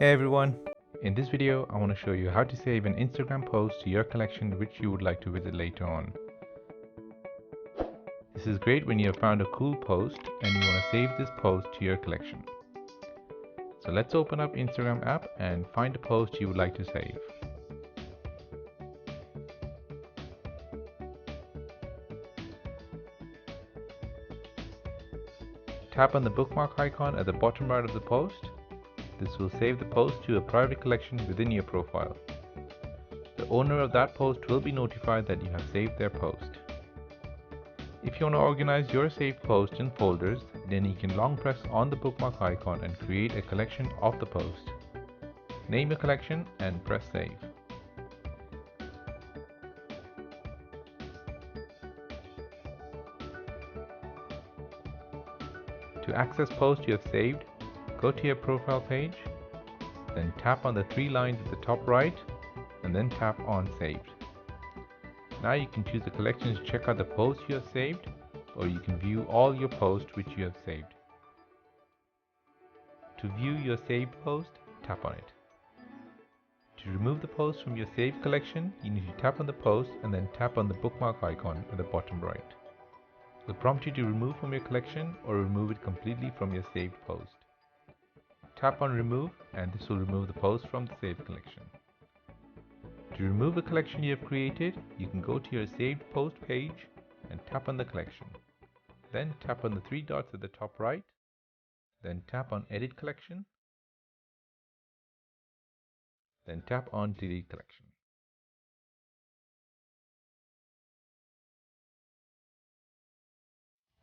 Hey everyone! In this video, I want to show you how to save an Instagram post to your collection which you would like to visit later on. This is great when you have found a cool post and you want to save this post to your collection. So let's open up Instagram app and find a post you would like to save. Tap on the bookmark icon at the bottom right of the post. This will save the post to a private collection within your profile. The owner of that post will be notified that you have saved their post. If you want to organize your saved posts in folders, then you can long press on the bookmark icon and create a collection of the post. Name your collection and press save. To access posts you have saved, go to your profile page, then tap on the three lines at the top right, and then tap on Saved. Now you can choose the collection to check out the posts you have saved, or you can view all your posts which you have saved. To view your saved post, tap on it. To remove the post from your saved collection, you need to tap on the post and then tap on the bookmark icon at the bottom right. It will prompt you to remove from your collection or remove it completely from your saved post. Tap on Remove and this will remove the post from the saved collection. To remove a collection you have created, you can go to your saved post page and tap on the collection. Then tap on the three dots at the top right. Then tap on Edit Collection. Then tap on Delete Collection.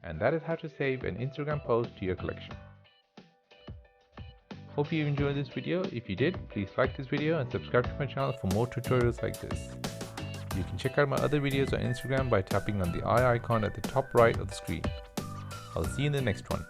And that is how to save an Instagram post to your collection. Hope you enjoyed this video. If you did, please like this video and subscribe to my channel for more tutorials like this. You can check out my other videos on Instagram by tapping on the eye icon at the top right of the screen. I'll see you in the next one.